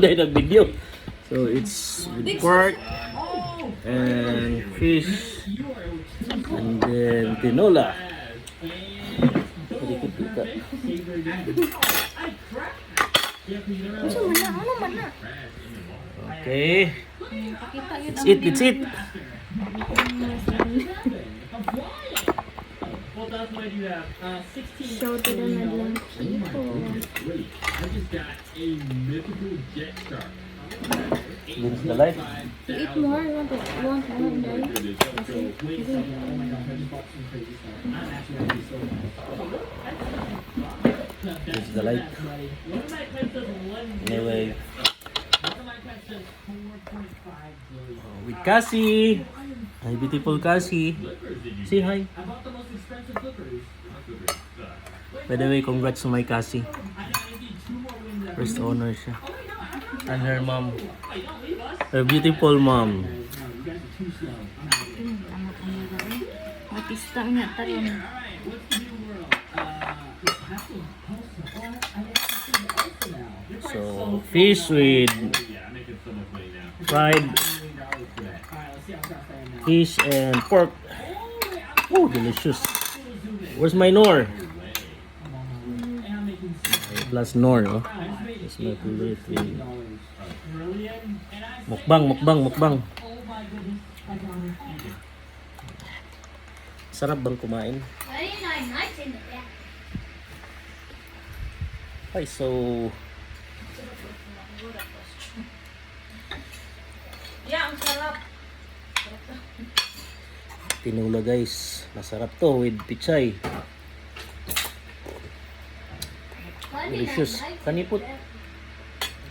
Dahil nag-video. So it's with pork and fish and then tinola. Okay. It's it. Show to the Madlang people. Glimpse the light. You eat more, you want more, right? Glimpse the light. Anyway. With Cassie. Hi, beautiful Cassie. Say hi. By the way, congrats to my Cassie. First honor siya. And her mom. Her beautiful mom. Matista nga tayo. So, fish with fried fish and pork. Oh, delicious. Where's my Nor? Plus Nor, oh. That's my favorite thing. Mukbang. Sarap bang kumain? Ay, so... Yeah, ang sarap. Tinola guys. Masarap to with pichay. Delicious. Can you put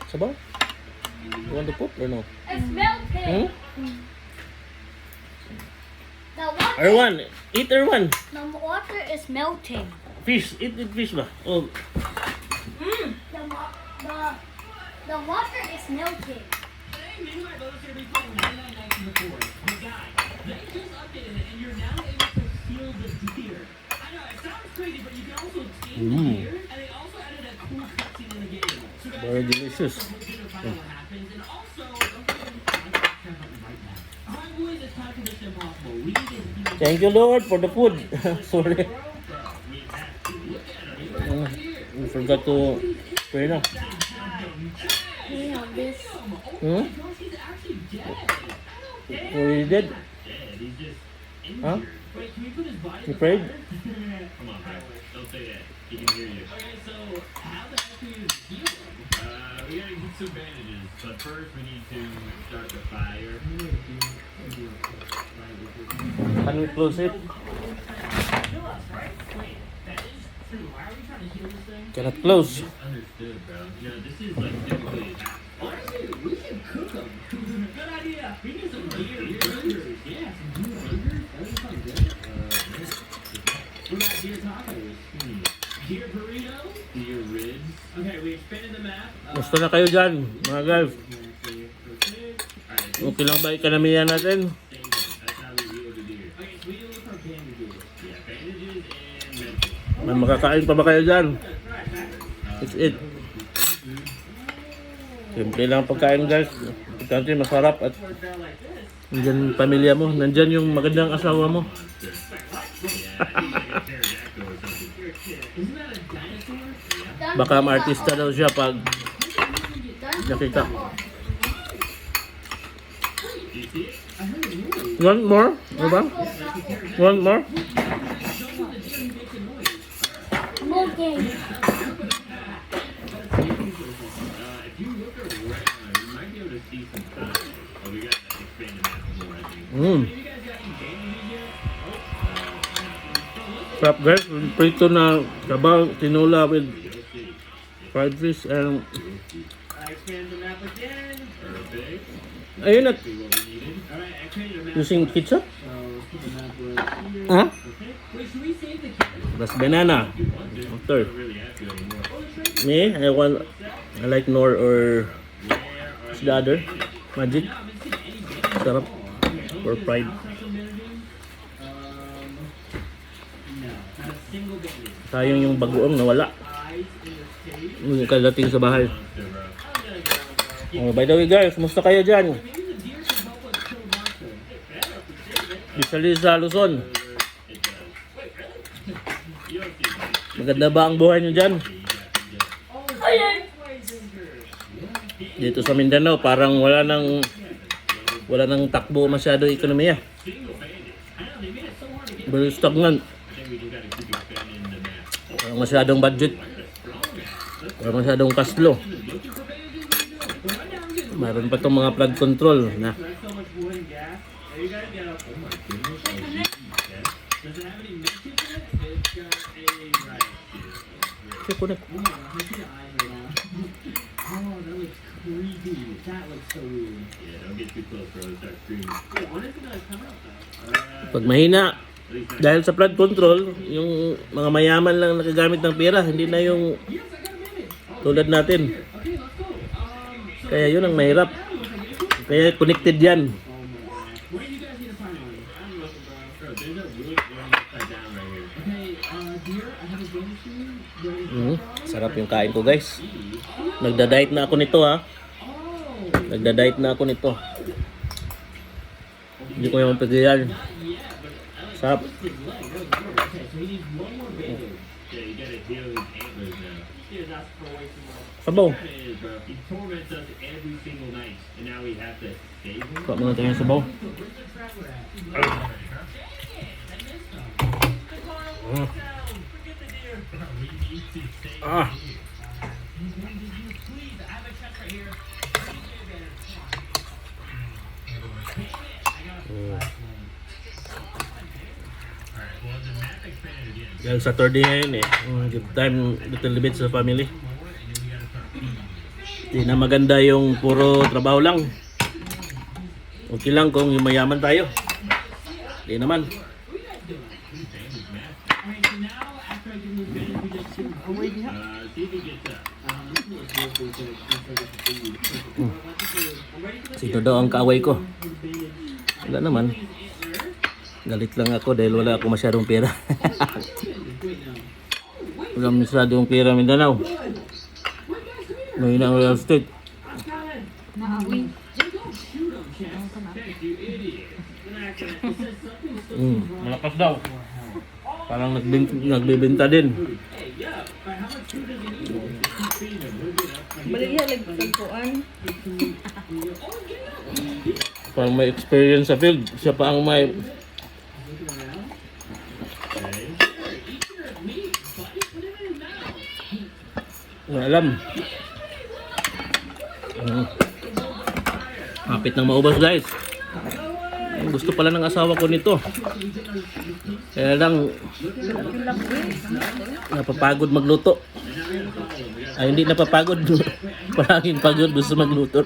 sabaw? You want to put or no? It's melting. The water, Erwan, eat Erwan. the water is melting. Fish, eat fish ba? Oh, The water is melting. very delicious. Thank you Lord for the food. Sorry. We forgot to pray now. We have this. Hmm? You did? Huh? You prayed? We gotta get some bandages, but first we need to start the fire. Can we close it? Cannot close. Understood, bro. You know, this is like typically. Honestly, we should cook them. Good idea. We need some deer burgers. Yeah, some deer burgers. That would sound good. What about deer tacos? Deer burritos? Deer ribs? Okay, we expanded the map. Gusto na kayo dyan, mga guys. Okay lang ba ikanamihan natin? May makakain pa ba kayo dyan? It's it. Simple lang ang pagkain guys. Importante masarap at nandyan yung pamilya mo. Nandyan yung magandang asawa mo. Baka ma-artista daw siya pag nakita. Want more? Ano ba? Want more? Melting. Sarap guys, prito na sabaw, tinola with fried fish and ayun at using ketchup? Huh? Plus banana. After. Me, I like Nor or what's the other? Magic. Sarap. Or fried. Sayang yung bagoong nawala. Kadating sa bahay. Oh, by the way guys, musta kayo dyan? Lisa Luzon. Maganda ba ang buhay nyo dyan? Dito sa Mindanao, parang wala nang takbo masyado ekonomiya. Very stagnant. Walang masyadong budget. Walang masyadong cash flow. Mayroon pa itong mga flood control na. Connect. Pag mahina, dahil sa flood control, yung mga mayaman lang nakagamit ng pera, hindi na yung tulad natin. Kaya yun ang mahirap. Kaya connected yan. Sarap yung kain ko guys. Nagda-diet na ako nito ha. Nagda-diet na ako nito. Hindi ko yung pagilan. Sarap. Sabaw. Kuha mga tayo ng sabaw. Ah. Dahil Saturday ngayon give time little bit sa family. Hindi na maganda yung puro trabaho lang. Okay lang kung yung mayaman tayo. Hindi naman. Sino daw ang kaaway ko? Wala naman. Galit lang ako dahil wala ako masyadong pera. Wala masyadong pera Mindanao. Mahina ang real estate. Malakas daw. Parang nagbibenta din. Baligya lagpuan. Parang may experience sa field. Siya pa ang may alam. Kapit nang maubos guys. Gusto pala ng asawa ko nito. Kaya lang napapagod magluto. Ay hindi napapagod. Parang pagod gusto magluto.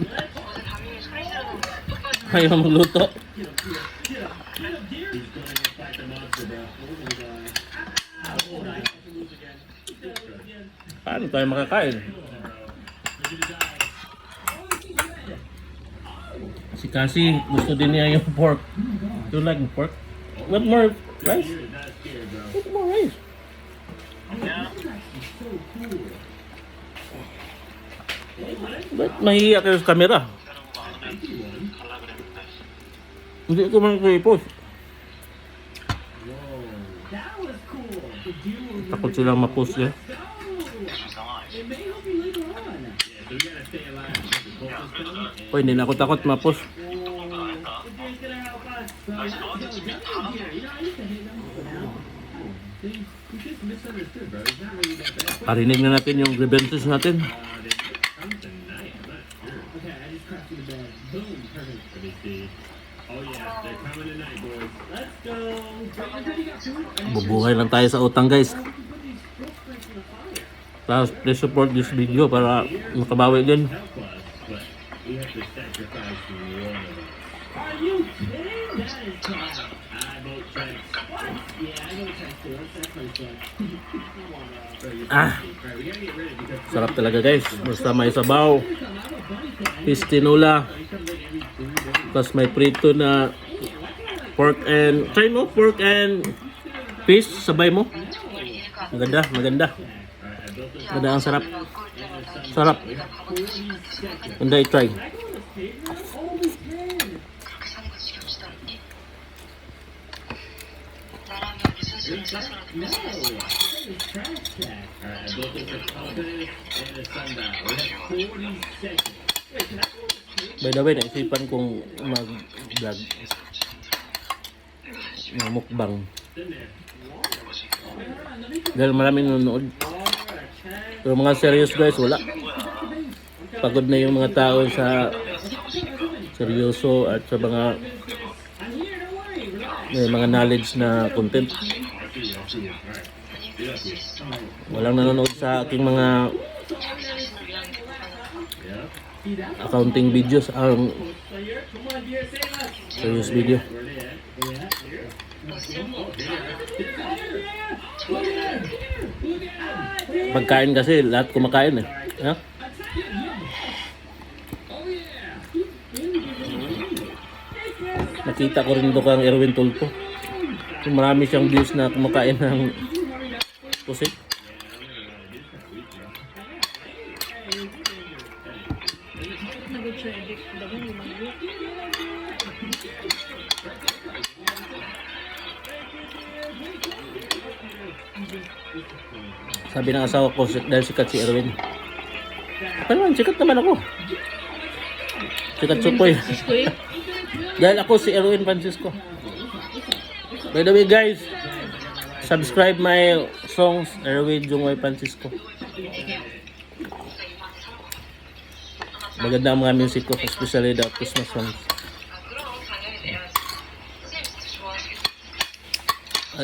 Ayaw magluto. Paano tayo makakain? Si Cassie, gusto din niya yung pork. Do you like pork? What more rice? What more rice? Ba't mahihiya kayo sa camera? Hindi ko man i-post. Takot silang ma-post yan. Oh, hindi na ako takot ma-post. Parinig na natin yung grievances natin. Bubuhay lang tayo sa utang guys. Tapos please support this video para makabawi din. Sarap talaga guys. Basta may sabaw, pistinula, tapos may prito na pork and try mo, pork and fish, sabay mo. Maganda, maganda. Maganda ang sarap. Sarap. Hindi, try. 그렇게 사는 거 지켜주다니. 나라면 무슨 수를 스스로도 뺏어냈을 거야. Alright, both of the confidence and the sundial. We have 40 seconds. Wait, can I By the way, naisipan kong mag-vlog. Mukbang. Dahil maraming nanonood. Pero mga serious guys, wala. Pagod na yung mga tao sa seryoso at sa mga may mga knowledge na content. Walang nanonood sa aking mga accounting videos, ang serious video. Pagkain kasi, lahat kumakain eh. Ha? Nakita ko rin doon kang Erwin Tulfo. Marami siyang views na kumakain ng pusit. Sabi ng asawa ko, dahil sikat si Erwin. Ako naman, sikat naman ako. Sikat supoy. Dahil ako si Erwin Francisco. By the way guys, subscribe my songs, Erwin Jungoy Francisco. Maganda ang mga music ko, especially the Christmas songs. 그럼 당연히 내야지. 선생님 진짜 좋아하시겠어.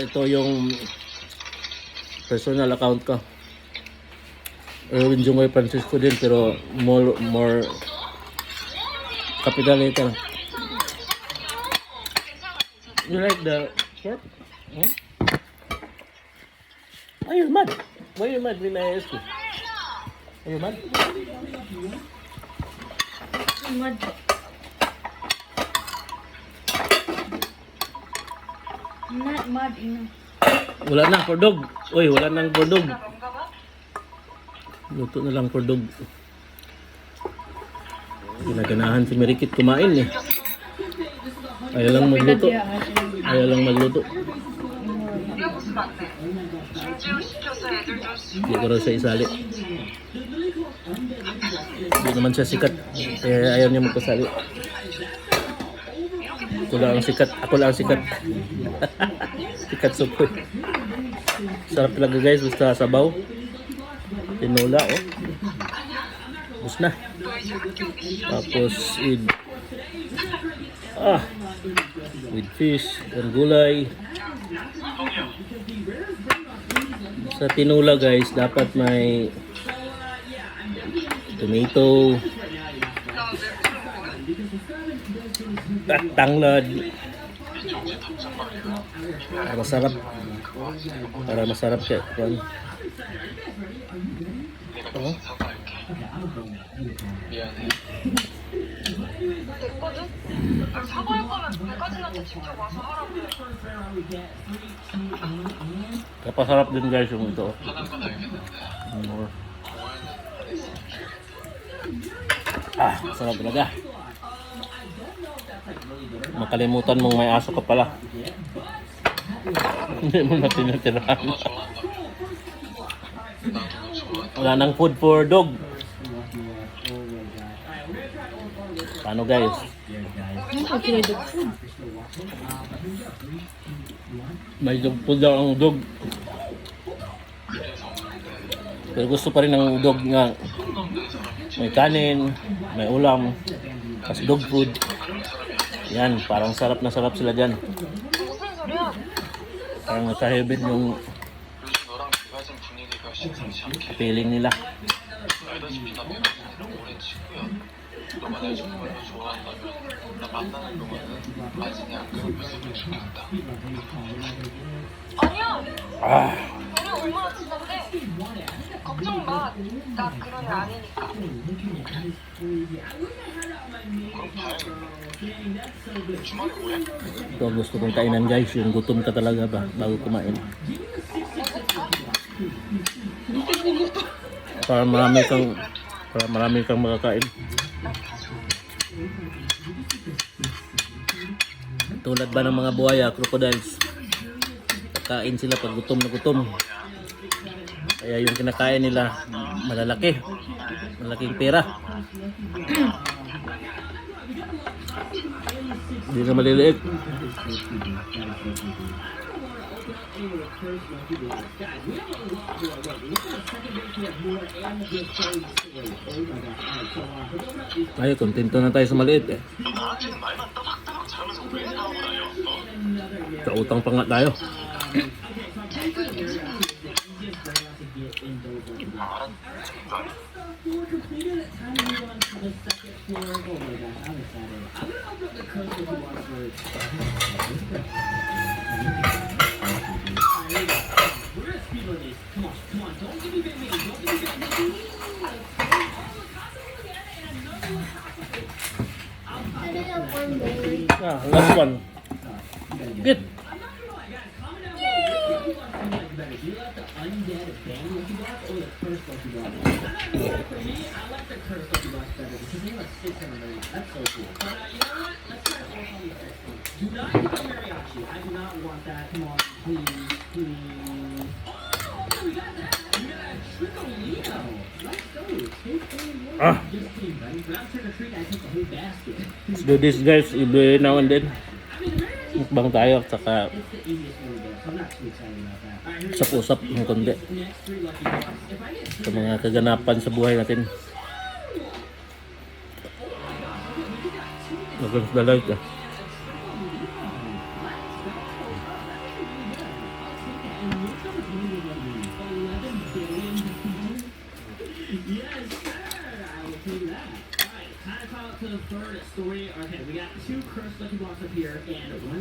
Ito yung personal account ko. Erwin Jungoy Francisco din, pero more capital letter. You like the pork? Hmm? Why you mad? Why you mad when I ask you? Are you mad? Mud. I'm not mud enough. Wala na, kordog. Uy, wala nang kordog. 뭔가 봐? Luto na lang kordog. Ginaganahan si Marikit kumain eh. Ayaw lang magluto. Ayaw lang magluto. 우려보스 맞네. 김지우 시켜서 애들 좀 Hindi ko raw siya isali. Hindi naman siya sikat. Kaya ayaw niya magpasali. Ako lang ang sikat. Ako lang ang sikat. Sikat supo. Sarap talaga guys. Basta sabaw. Tinola oh. Bus na. Tapos with fish and gulay. Sa tinola guys, dapat may tomato, tanglad, para masarap. Para masarap siya. Yan. Oh. 됐거든? 사과할 거면 전까지한테 직접 와서 하라고. Kapasarap din guys yung ito. Sarap talaga. Makalimutan mong may aso ka pala. Hindi mo na tinitirahan. Wala nang food for dog. Paano guys? May dog food daw ang dog. Pero gusto pa rin ng dog nga may kanin, may ulam, tas dog food. Yan, parang sarap na sarap sila dyan. 무슨 소리야? Parang nasa heaven yung 너랑 내가 진 분위기가 심상치 않게 feeling nila. 알다시피 나 내가 오랜 친구야. 너 만약에 정말로 좋아한다면 나 만나는 동안은 마진이 안 괴롭혔으면 좋겠다. 아니야. Ah, 우리 얼마나 친한데? 걱정 마. 나 그런 애 아니니까. 그럼 다행이다. 주말에 뭐해? ito ang gusto kong kainan guys, yung gutom ka talaga ba bago kumain. Para marami kang makakain. Tulad ba ng mga buhaya, crocodiles? Kain sila pag gutom na gutom. Kaya yung kinakain nila malalaki. Malaking pera. Hindi na maliliit. Ay, kontento na tayo sa maliit eh. 나한테는 말만 딱딱딱 잘하면서 왜 나하고 다녔어? Sa utang pa nga tayo. Ah, last one. Good. Ah. Let's do this guys, every now and then. Mukbang tayo, saka usap-usap ng konti sa mga kaganapan sa buhay natin. Against the light ah.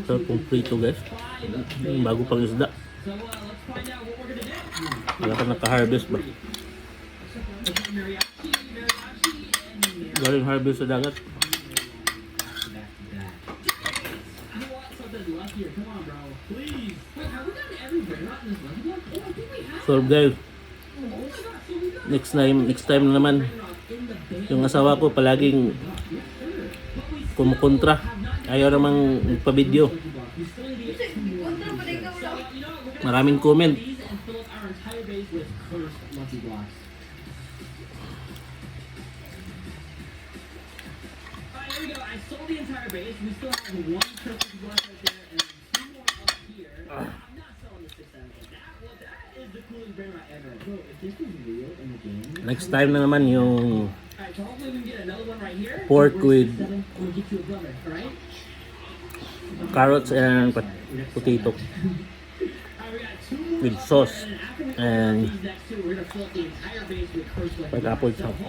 Ito pong prito guys. Bago pang isda. Wala ka naka-harvest ba? Galing harvest sa dagat. So guys, next time na naman, yung asawa ko palaging kumukontra. Ayaw namang magpa-video. Maraming comment. Next time na naman yung pork with carrots and potato with sauce and pineapple sauce.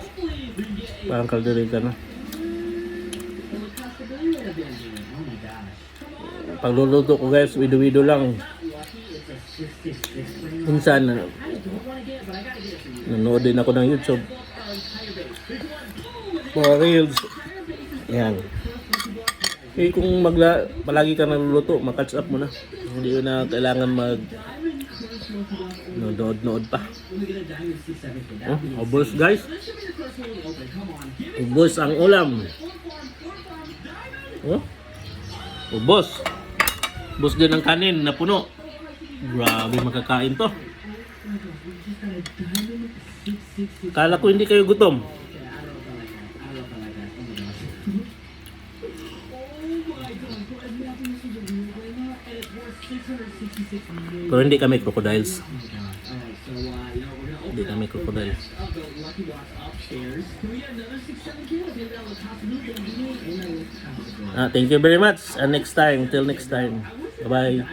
Parang kaldereta na. Pagluluto ko guys, wido-wido lang. Minsan nanood din ako ng YouTube for reels. Yan. Eh kung palagi ka naluluto, makatch up mo na. Hindi na kailangan nood pa. Ubos guys. Ubos ang ulam. Ubos. Ubos din ang kanin na puno. Grabe makakain to. Kala ko hindi kayo gutom. Pero hindi kami crocodiles. Hindi kami crocodiles. Thank you very much. And next time, till next time. Bye-bye.